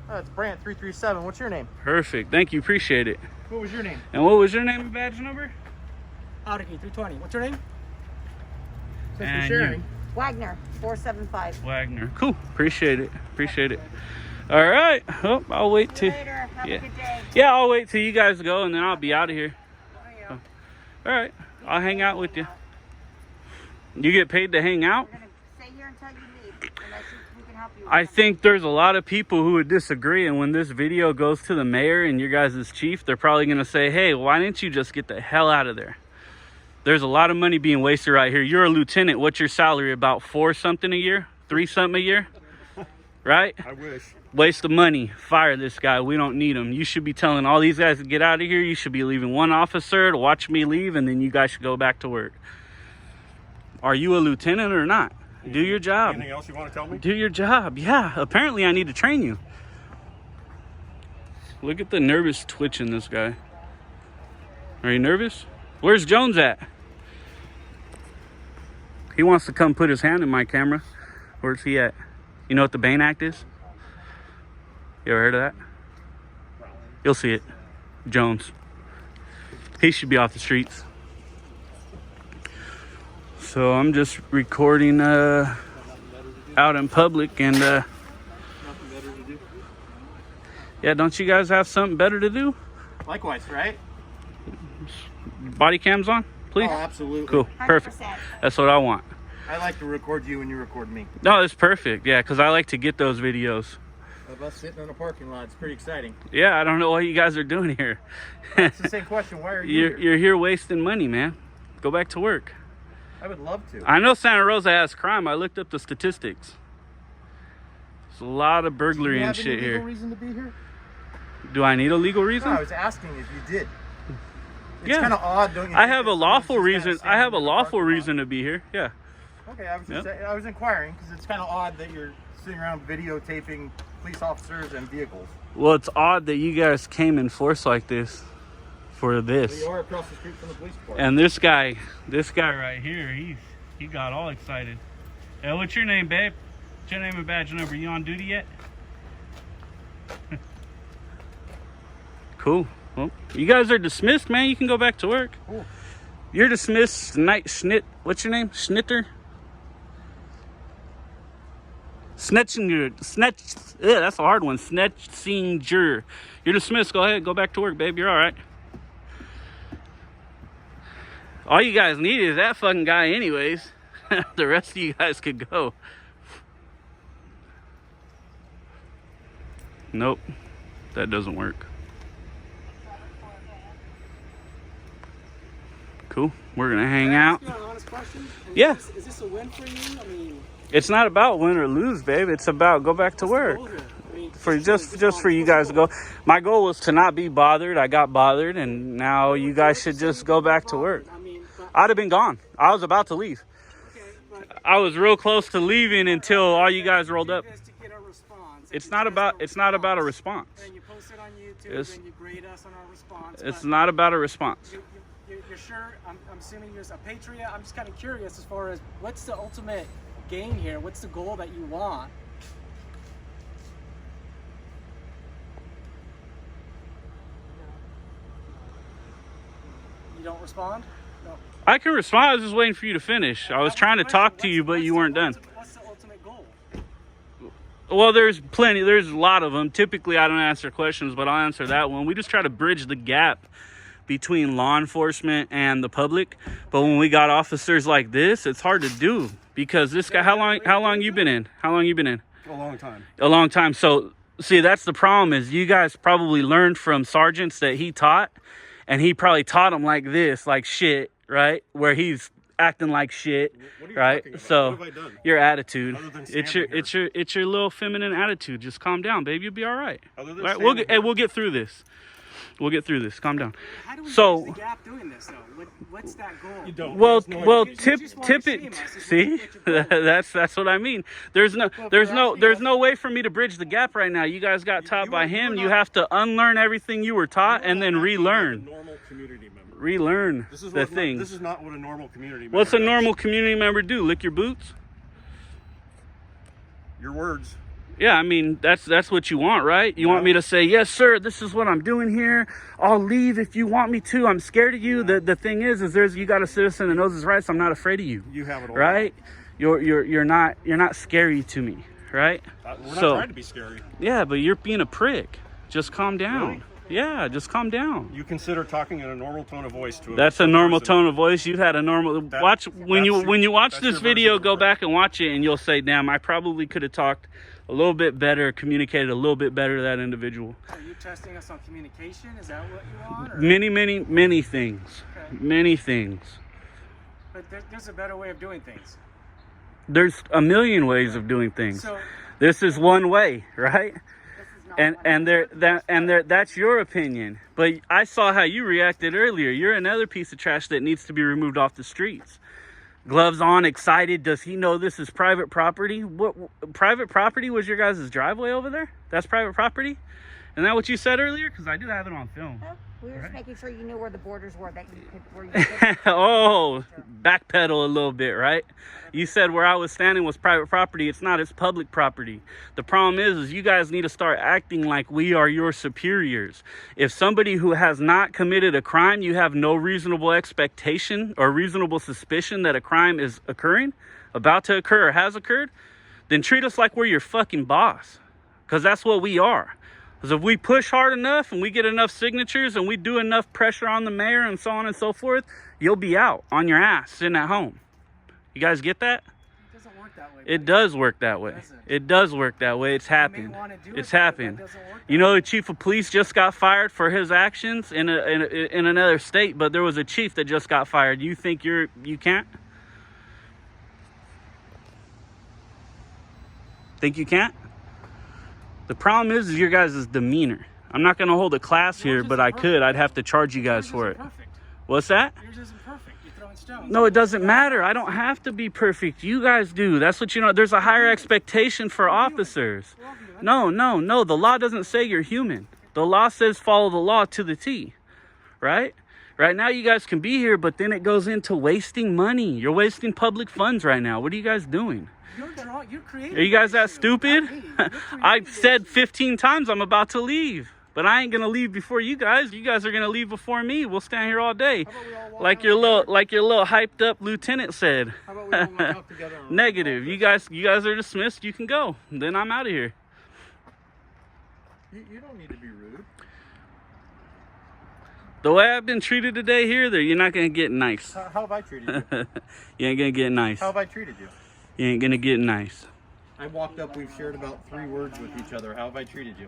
[SPEAKER 9] it's Brant 337. What's your name?
[SPEAKER 3] Perfect. Thank you. Appreciate it.
[SPEAKER 9] What was your name?
[SPEAKER 3] And what was your name and badge number?
[SPEAKER 9] Audit 320. What's your name? Thanks
[SPEAKER 3] And
[SPEAKER 9] for sharing.
[SPEAKER 3] you.
[SPEAKER 2] Wagner, 475.
[SPEAKER 3] Wagner. Cool. Appreciate it. Appreciate it. All right. Oh, I'll wait till.
[SPEAKER 2] Later. Have
[SPEAKER 3] Yeah.
[SPEAKER 2] a good day.
[SPEAKER 3] Yeah, I'll wait till you guys go, and then I'll be out of here. All right. I'll hang out with you. You get paid to hang out?
[SPEAKER 2] We're going to stay here until you leave. Unless we can help you.
[SPEAKER 3] I think there's a lot of people who would disagree, and when this video goes to the mayor and your guys' chief, they're probably going to say, hey, why didn't you just get the hell out of there? There's a lot of money being wasted right here. You're a lieutenant. What's your salary? About 4 something a year? 3 something a year? Right?
[SPEAKER 1] I wish.
[SPEAKER 3] Waste of money. Fire this guy. We don't need him. You should be telling all these guys to get out of here. You should be leaving one officer to watch me leave, and then you guys should go back to work. Are you a lieutenant or not? Do your job.
[SPEAKER 1] Anything else you want to tell me?
[SPEAKER 3] Do your job. Yeah, apparently I need to train you. Look at the nervous twitch in this guy. Are you nervous? Where's Jones at? He wants to come put his hand in my camera. Where's he at? You know what the Bain Act is? You ever heard of that? You'll see it. Jones. He should be off the streets. So I'm just recording out in public, and yeah, don't you guys have something better to do?
[SPEAKER 1] Likewise, right?
[SPEAKER 3] Body cams on, please?
[SPEAKER 1] Oh, absolutely.
[SPEAKER 3] Cool, perfect.
[SPEAKER 7] 100%.
[SPEAKER 3] That's what I want.
[SPEAKER 1] I like to record you and you record me.
[SPEAKER 3] No, it's perfect. Yeah, because I like to get those videos.
[SPEAKER 1] Of us sitting in a parking lot, it's pretty exciting.
[SPEAKER 3] Yeah, I don't know what you guys are doing here.
[SPEAKER 1] It's the same question. Why are you here?
[SPEAKER 3] You're here wasting money, man. Go back to work.
[SPEAKER 1] I would love to.
[SPEAKER 3] I know Santa Rosa has crime. I looked up the statistics. There's a lot of burglary and shit
[SPEAKER 1] Do you have any legal
[SPEAKER 3] here.
[SPEAKER 1] reason to be here?
[SPEAKER 3] Do I need a legal reason?
[SPEAKER 1] No, I was asking if you did. It's
[SPEAKER 3] Yeah.
[SPEAKER 1] kind of odd, don't you?
[SPEAKER 3] I
[SPEAKER 1] think,
[SPEAKER 3] have
[SPEAKER 1] that
[SPEAKER 3] a
[SPEAKER 1] someone's
[SPEAKER 3] lawful
[SPEAKER 1] just kinda
[SPEAKER 3] reason. I
[SPEAKER 1] standing
[SPEAKER 3] have a
[SPEAKER 1] in the
[SPEAKER 3] lawful
[SPEAKER 1] parking lot?
[SPEAKER 3] reason to be here. Yeah.
[SPEAKER 1] Okay, I was inquiring because it's kind of odd that you're sitting around videotaping police officers and vehicles.
[SPEAKER 3] Well, it's odd that you guys came in force like this for this.
[SPEAKER 1] We are across the street from the police department.
[SPEAKER 3] And this guy right here, he got all excited. Hey, what's your name, babe? What's your name and badge number? You on duty yet? Cool. Well, you guys are dismissed, man. You can go back to work.
[SPEAKER 1] Cool.
[SPEAKER 3] You're dismissed. What's your name? Schnitter? That's a hard one. Snetzinger. You're dismissed. Go ahead. Go back to work, babe. You're all right. All you guys need is that fucking guy anyways. The rest of you guys could go. Nope. That doesn't work. Cool. We're going to hang out.
[SPEAKER 9] Can I ask you an honest question?
[SPEAKER 3] Yeah.
[SPEAKER 9] Is this a win for you? I mean,
[SPEAKER 3] It's not about win or lose, babe. It's about go back to work.
[SPEAKER 9] I mean,
[SPEAKER 3] For just for you guys to go. My goal was to not be bothered. I got bothered, and now you guys should just go back to work.
[SPEAKER 9] I mean, but,
[SPEAKER 3] I'd have been gone. I was about to leave.
[SPEAKER 9] okay, but
[SPEAKER 3] I was real close to leaving until all you guys rolled up.
[SPEAKER 9] to get a response.
[SPEAKER 3] It's not about a response.
[SPEAKER 9] And you post it on YouTube
[SPEAKER 3] It's-
[SPEAKER 9] and you grade us on our response.
[SPEAKER 3] It's
[SPEAKER 9] but
[SPEAKER 3] not about a response.
[SPEAKER 9] You're sure? I'm assuming you're a patriot. I'm just kind of curious as far as what's the ultimate gain here? What's the goal that you want? You don't respond? No.
[SPEAKER 3] I can respond. I was just waiting for you to finish. I was trying to talk to you, but you weren't done.
[SPEAKER 9] What's the ultimate goal?
[SPEAKER 3] Well, there's plenty. There's a lot of them. Typically, I don't answer questions, but I'll answer that one. We just try to bridge the gap between law enforcement and the public. But when we got officers like this, it's hard to do because this guy. How long you been in? How long you been in?
[SPEAKER 10] A long time.
[SPEAKER 3] A long time. So see, that's the problem is you guys probably learned from sergeants that he taught, and he probably taught them like this, like shit, right? Where he's acting like shit,
[SPEAKER 10] What are you
[SPEAKER 3] right?
[SPEAKER 10] talking about?
[SPEAKER 3] So
[SPEAKER 10] What have I done?
[SPEAKER 3] your attitude,
[SPEAKER 10] Other than
[SPEAKER 3] it's your little feminine attitude. Just calm down, baby. You'll be all right.
[SPEAKER 10] Other than
[SPEAKER 3] Right?
[SPEAKER 10] standing here.
[SPEAKER 3] We'll get through this. We'll get through this. Calm down.
[SPEAKER 9] How do we
[SPEAKER 3] So-
[SPEAKER 9] bridge the gap doing this though? What's that goal?
[SPEAKER 10] You don't.
[SPEAKER 3] Well,
[SPEAKER 10] There's no
[SPEAKER 3] well,
[SPEAKER 10] idea.
[SPEAKER 3] tip
[SPEAKER 9] just wanna
[SPEAKER 3] it.
[SPEAKER 9] shame us.
[SPEAKER 3] See, that's what I mean. There's no way for me to bridge the gap right now. You guys got taught by him. You have to unlearn everything you were taught and then relearn.
[SPEAKER 10] A normal community member.
[SPEAKER 3] Relearn
[SPEAKER 10] This is
[SPEAKER 3] the
[SPEAKER 10] what
[SPEAKER 3] things.
[SPEAKER 10] This is not what a normal community member
[SPEAKER 3] What's a
[SPEAKER 10] does.
[SPEAKER 3] normal community member do? Lick your boots?
[SPEAKER 10] Your words.
[SPEAKER 3] Yeah, I mean, that's what you want, right? You want me to say, yes, sir, this is what I'm doing here. I'll leave if you want me to. I'm scared of you. The thing is you got a citizen that knows his rights. I'm not afraid of you.
[SPEAKER 10] You have it all.
[SPEAKER 3] Right? You're not scary to me, right?
[SPEAKER 10] We're not trying to be scary.
[SPEAKER 3] Yeah, but you're being a prick. Just calm down.
[SPEAKER 10] Really?
[SPEAKER 3] Yeah, just calm down.
[SPEAKER 10] You consider talking in a normal tone of voice to
[SPEAKER 3] That's a normal tone of voice. You've had a normal
[SPEAKER 10] That-
[SPEAKER 3] watch when you watch
[SPEAKER 10] that's
[SPEAKER 3] this
[SPEAKER 10] your
[SPEAKER 3] video.
[SPEAKER 10] version
[SPEAKER 3] Go
[SPEAKER 10] of it.
[SPEAKER 3] back and watch it, and you'll say, "Damn, I probably could have talked a little bit better, communicated a little bit better to that individual."
[SPEAKER 9] Are you testing us on communication? Is that what you want? Or?
[SPEAKER 3] Many things,
[SPEAKER 9] Okay.
[SPEAKER 3] many things.
[SPEAKER 9] But there's a better way of doing things.
[SPEAKER 3] There's a million ways of doing things.
[SPEAKER 9] So
[SPEAKER 3] This is one way, right?
[SPEAKER 7] This is not
[SPEAKER 3] And that's your opinion. But I saw how you reacted earlier. You're another piece of trash that needs to be removed off the streets. Gloves on, excited. Does he know this is private property? What private property was your guys' driveway over there? That's private property? Isn't that what you said earlier? Because I do have it on film.
[SPEAKER 7] We were just
[SPEAKER 3] Right.
[SPEAKER 7] making sure you knew where the borders were that you could. Where you could
[SPEAKER 3] Oh, backpedal a little bit, right? You said where I was standing was private property. It's not. It's public property. The problem is you guys need to start acting like we are your superiors. If somebody who has not committed a crime, you have no reasonable expectation or reasonable suspicion that a crime is occurring, about to occur, or has occurred, then treat us like we're your fucking boss. Because that's what we are. Because if we push hard enough and we get enough signatures and we do enough pressure on the mayor and so on and so forth, you'll be out on your ass sitting at home. You guys get that?
[SPEAKER 9] It doesn't work that way.
[SPEAKER 3] It does work that way. It does work that way. It's happened. It's happened. You know, the chief of police just got fired for his actions in another state, but there was a chief that just got fired. You think you can't? Think you can't? The problem is your guys' demeanor. I'm not going to hold a class here, but I could. I'd have to charge you guys for it. What's that?
[SPEAKER 9] Yours isn't perfect. You're throwing stones.
[SPEAKER 3] No, it doesn't matter. I don't have to be perfect. You guys do. That's what you know. There's a higher expectation for officers. No. The law doesn't say you're human. The law says follow the law to the T. Right? Right now you guys can be here, but then it goes into wasting money. You're wasting public funds right now. What are you guys doing?
[SPEAKER 9] You're creating.
[SPEAKER 3] Are you guys that stupid? I've said 15 times I'm about to leave. But I ain't gonna leave before you guys. You guys are gonna leave before me. We'll stand here all day. Like your little hyped up lieutenant said.
[SPEAKER 1] How about we all walk out together?
[SPEAKER 3] Negative. You guys are dismissed. You can go. Then I'm out of here.
[SPEAKER 1] You don't need to be rude.
[SPEAKER 3] The way I've been treated today here, you're not gonna get nice.
[SPEAKER 1] How have I treated you?
[SPEAKER 3] You ain't gonna get nice.
[SPEAKER 1] How have I treated you?
[SPEAKER 3] You ain't gonna get nice.
[SPEAKER 1] I walked up, we've shared about 3 words with each other. How have I treated you?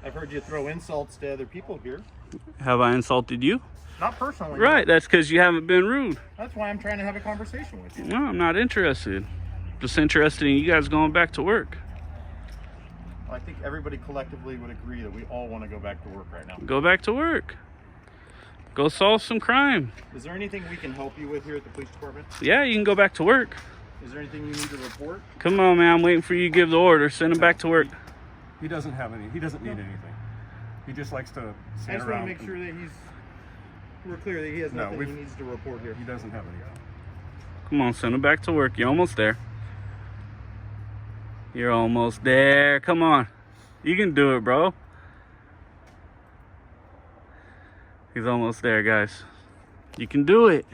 [SPEAKER 1] I've heard you throw insults to other people here.
[SPEAKER 3] Have I insulted you?
[SPEAKER 1] Not personally.
[SPEAKER 3] Right, that's because you haven't been rude.
[SPEAKER 1] That's why I'm trying to have a conversation with you.
[SPEAKER 3] No, I'm not interested. Just interested in you guys going back to work.
[SPEAKER 1] Well, I think everybody collectively would agree that we all want to go back to work right now.
[SPEAKER 3] Go back to work. Go solve some crime.
[SPEAKER 1] Is there anything we can help you with here at the police department?
[SPEAKER 3] Yeah, you can go back to work.
[SPEAKER 1] Is there anything you need to report?
[SPEAKER 3] Come on, man. I'm waiting for you to give the order. Send him back to work.
[SPEAKER 10] He doesn't have any. He doesn't need anything. He just likes to
[SPEAKER 1] I
[SPEAKER 10] stand
[SPEAKER 1] just
[SPEAKER 10] around.
[SPEAKER 1] want to make sure that we're clear that he has nothing he needs to report here.
[SPEAKER 10] He doesn't have anything.
[SPEAKER 3] Come on, send him back to work. You're almost there. You're almost there. Come on. You can do it, bro. He's almost there, guys. You can do it.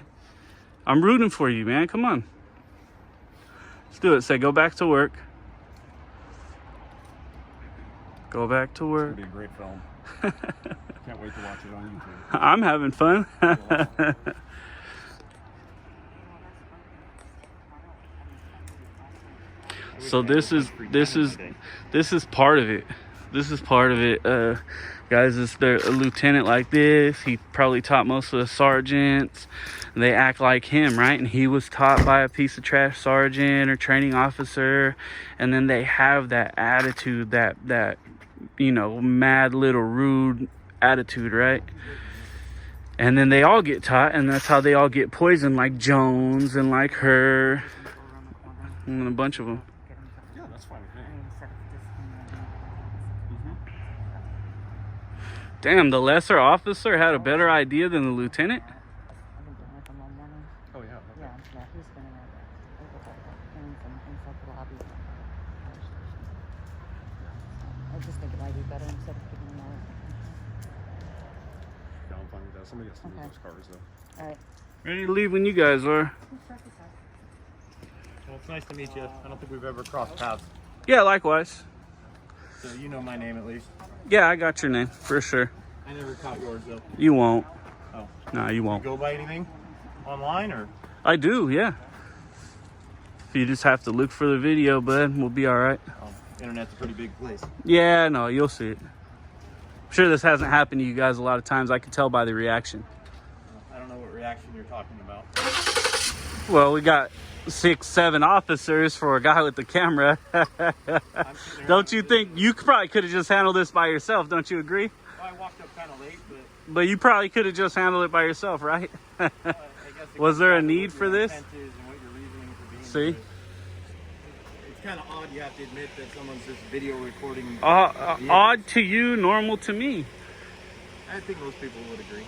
[SPEAKER 3] I'm rooting for you, man. Come on. Let's do it. Say, go back to work. Go back to work.
[SPEAKER 10] It's going to be a great film. Can't wait to watch it on YouTube.
[SPEAKER 3] I'm having fun. So this is part of it. This is part of it. Guys, it's a lieutenant like this. He probably taught most of the sergeants. They act like him, right? And he was taught by a piece of trash sergeant or training officer. And then they have that attitude, that you know, mad little rude attitude, right? And then they all get taught, and that's how they all get poisoned, like Jones and like her and a bunch of them.
[SPEAKER 10] Yeah, that's fine with me.
[SPEAKER 3] Damn, the lesser officer had a better idea than the lieutenant?
[SPEAKER 10] Oh, yeah. Okay.
[SPEAKER 2] I just think it might be better instead of giving them all.
[SPEAKER 10] Yeah, I'm fine with that. Somebody has to move those cars, though.
[SPEAKER 2] All right.
[SPEAKER 3] Ready to leave when you guys are.
[SPEAKER 1] Well, it's nice to meet you. I don't think we've ever crossed paths.
[SPEAKER 3] Yeah, likewise.
[SPEAKER 1] So you know my name at least.
[SPEAKER 3] Yeah, I got your name, for sure.
[SPEAKER 1] I never caught yours though.
[SPEAKER 3] You won't.
[SPEAKER 1] Oh.
[SPEAKER 3] No, you won't.
[SPEAKER 1] Go by anything online or?
[SPEAKER 3] I do, yeah. You just have to look for the video, bud. We'll be all right.
[SPEAKER 1] Oh, internet's a pretty big place.
[SPEAKER 3] Yeah, no, you'll see it. I'm sure this hasn't happened to you guys a lot of times. I can tell by the reaction.
[SPEAKER 1] I don't know what reaction you're talking about.
[SPEAKER 3] Well, we got 6, 7 officers for a guy with the camera. Don't you think you probably could have just handled this by yourself? Don't you agree?
[SPEAKER 1] Well, I walked up kind of late,
[SPEAKER 3] but you probably could have just handled it by yourself, right?
[SPEAKER 1] I guess
[SPEAKER 3] Was there a need for this? See?
[SPEAKER 1] It's kind of odd. You have to admit that someone's just video recording.
[SPEAKER 3] Odd to you, normal to me.
[SPEAKER 1] I think most people would agree.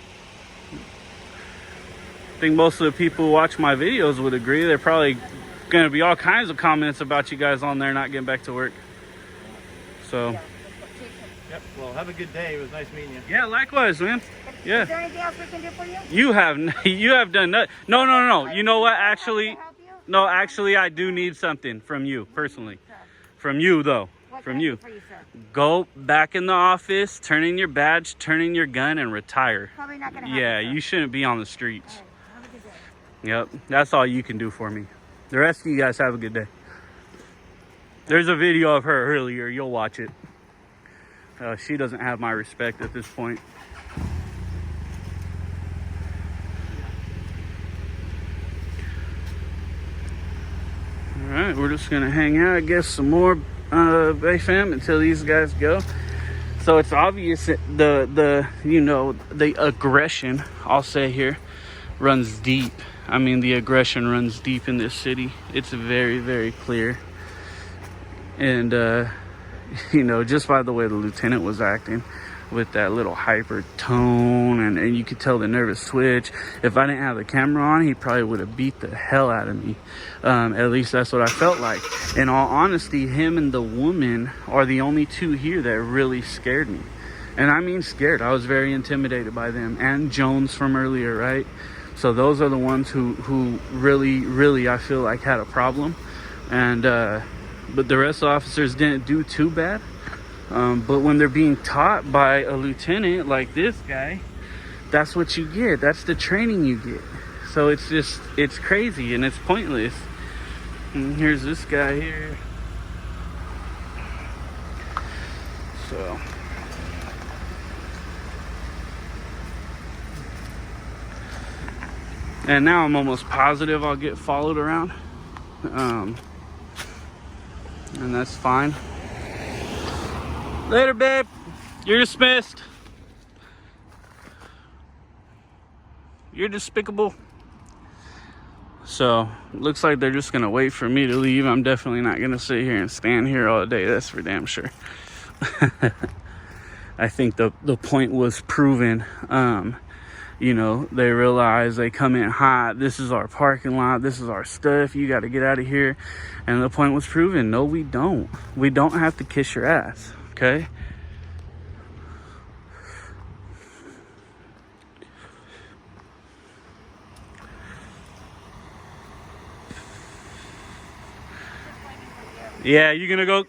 [SPEAKER 3] I think most of the people who watch my videos would agree. They're probably going to be all kinds of comments about you guys on there not getting back to work. So.
[SPEAKER 1] Yep. Well, have a good day. It was nice meeting you.
[SPEAKER 3] Yeah, likewise, man. Yeah.
[SPEAKER 2] Is there anything else we can do for you?
[SPEAKER 3] You have done nothing. No. You know what? Actually, I do need something from you personally. From you, though.
[SPEAKER 7] What
[SPEAKER 3] From
[SPEAKER 7] can I
[SPEAKER 3] you.
[SPEAKER 7] do for you, sir?
[SPEAKER 3] Go back in the office, turn in your badge, turn in your gun, and retire.
[SPEAKER 7] Probably not gonna happen.
[SPEAKER 3] Yeah,
[SPEAKER 7] sir.
[SPEAKER 3] you shouldn't be on the streets.
[SPEAKER 7] All right, have a good day.
[SPEAKER 3] Yep, that's all you can do for me. The rest of you guys have a good day. There's a video of her earlier. You'll watch it. She doesn't have my respect at this point. All right, we're just gonna hang out, I guess, some more Bay fam until these guys go. So it's obvious that the aggression, I'll say here, runs deep. I mean, the aggression runs deep in this city. It's very, very clear. And just by the way the lieutenant was acting with that little hyper tone, and you could tell the nervous twitch. If I didn't have the camera on, he probably would have beat the hell out of me. At least that's what I felt like. In all honesty, him and the woman are the only two here that really scared me. And I mean scared. I was very intimidated by them. And Jones from earlier, right? So those are the ones who really, really, I feel like, had a problem. And but the rest of the officers didn't do too bad. But when they're being taught by a lieutenant like this guy, that's what you get. That's the training you get. So it's crazy and it's pointless. And here's this guy here. So and now I'm almost positive I'll get followed around. And that's fine. Later, babe. You're dismissed. You're despicable. So, looks like they're just gonna wait for me to leave. I'm definitely not gonna sit here and stand here all day. That's for damn sure. I think the point was proven. They realize they come in hot. This is our parking lot. This is our stuff. You got to get out of here. And the point was proven. No, we don't. We don't have to kiss your ass. Okay? Yeah, you gonna go?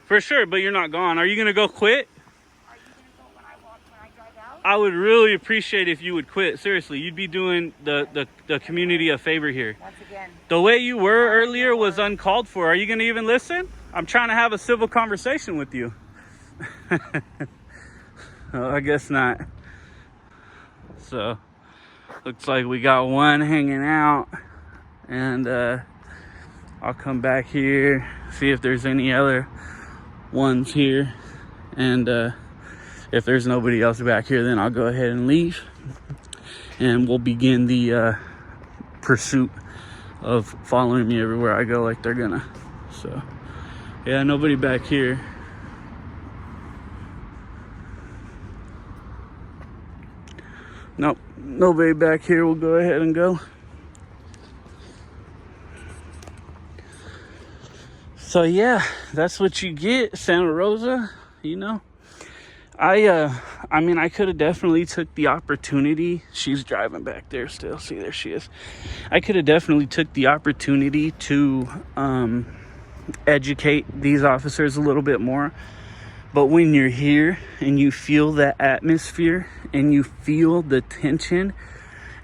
[SPEAKER 3] For sure, but you're not gone. Are you gonna go quit?
[SPEAKER 7] Are you gonna go when I drive out?
[SPEAKER 3] I would really appreciate if you would quit. Seriously, you'd be doing the community a favor here.
[SPEAKER 7] Once again.
[SPEAKER 3] The way you were earlier was uncalled for. Are you gonna even listen? I'm trying to have a civil conversation with you. Oh, I guess not. So, looks like we got one hanging out. And I'll come back here, see if there's any other ones here. And if there's nobody else back here, then I'll go ahead and leave. And we'll begin the pursuit of following me everywhere I go like they're gonna. So, yeah, nobody back here. Nope, nobody back here. We'll go ahead and go. So yeah, that's what you get, Santa Rosa. I mean, I could have definitely took the opportunity. She's driving back there still. See, there she is. I could have definitely took the opportunity to educate these officers a little bit more. But when you're here and you feel that atmosphere and you feel the tension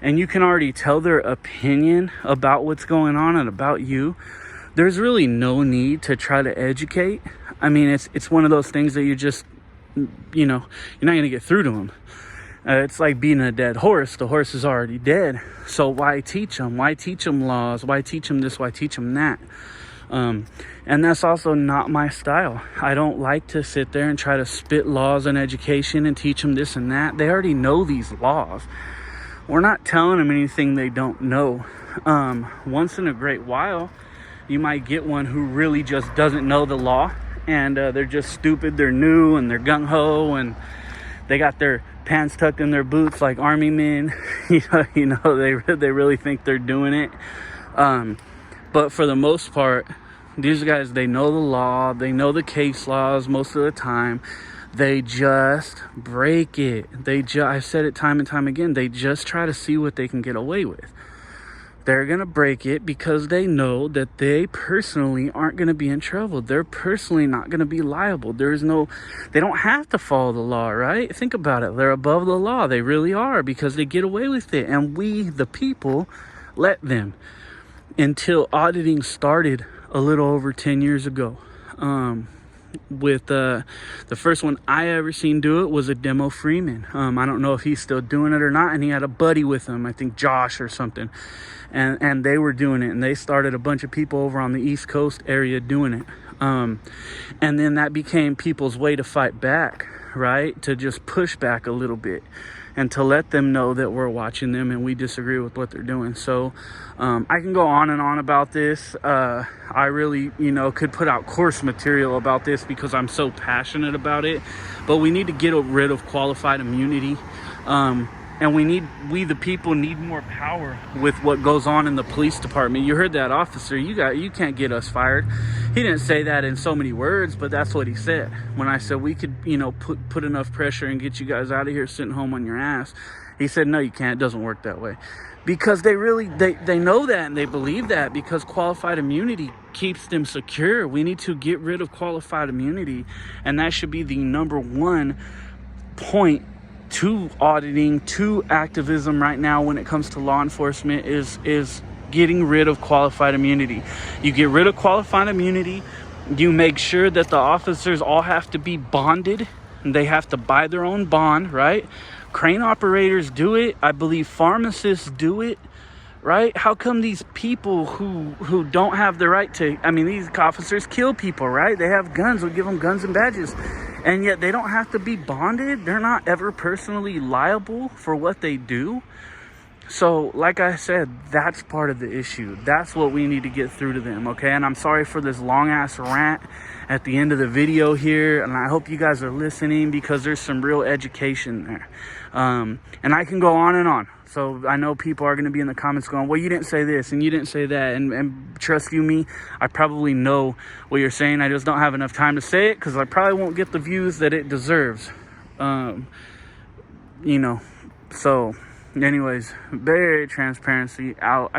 [SPEAKER 3] and you can already tell their opinion about what's going on and about you, there's really no need to try to educate. I mean, it's one of those things that you just, you're not going to get through to them. It's like beating a dead horse. The horse is already dead. So why teach them? Why teach them laws? Why teach them this? Why teach them that? And that's also not my style. I don't like to sit there and try to spit laws on education and teach them this and that. They already know these laws. We're not telling them anything they don't know. Once in a great while, you might get one who really just doesn't know the law, and they're just stupid, they're new, and they're gung-ho, and they got their pants tucked in their boots like army men. They really think they're doing it. But for the most part, these guys, they know the law, they know the case laws most of the time. They just break it. I've said it time and time again, they just try to see what they can get away with. They're going to break it because they know that they personally aren't going to be in trouble. They're personally not going to be liable. They don't have to follow the law, right? Think about it. They're above the law. They really are, because they get away with it. And we, the people, let them, until auditing started a little over 10 years ago. With the first one I ever seen do it was a Demo Freeman. I don't know if he's still doing it or not, and he had a buddy with him, I think Josh or something, and they were doing it, and they started a bunch of people over on the East Coast area doing it, and then that became people's way to fight back, right? To just push back a little bit and to let them know that we're watching them and we disagree with what they're doing. So I can go on and on about this. I really, could put out course material about this because I'm so passionate about it. But we need to get rid of qualified immunity. And we the people need more power with what goes on in the police department. You heard that officer. You can't get us fired. He didn't say that in so many words, but that's what he said. When I said we could, put enough pressure and get you guys out of here sitting home on your ass, he said, no, you can't. It doesn't work that way. Because they know that, and they believe that, because qualified immunity keeps them secure. We need to get rid of qualified immunity, and that should be the number one point to auditing, to activism right now when it comes to law enforcement, is getting rid of qualified immunity. You get rid of qualified immunity, you make sure that the officers all have to be bonded, and they have to buy their own bond, right? Crane operators do it. I believe pharmacists do it, right? How come these people who don't have the right to, these officers kill people, right? They have guns, we'll give them guns and badges, and yet they don't have to be bonded. They're not ever personally liable for what they do. So, like I said, that's part of the issue. That's what we need to get through to them, okay? And I'm sorry for this long-ass rant at the end of the video here, and I hope you guys are listening, because there's some real education there. And I can go on and on. So I know people are going to be in the comments going, well, you didn't say this and you didn't say that. And trust you me, I probably know what you're saying. I just don't have enough time to say it, because I probably won't get the views that it deserves. So anyways, Bay Area Transparency out.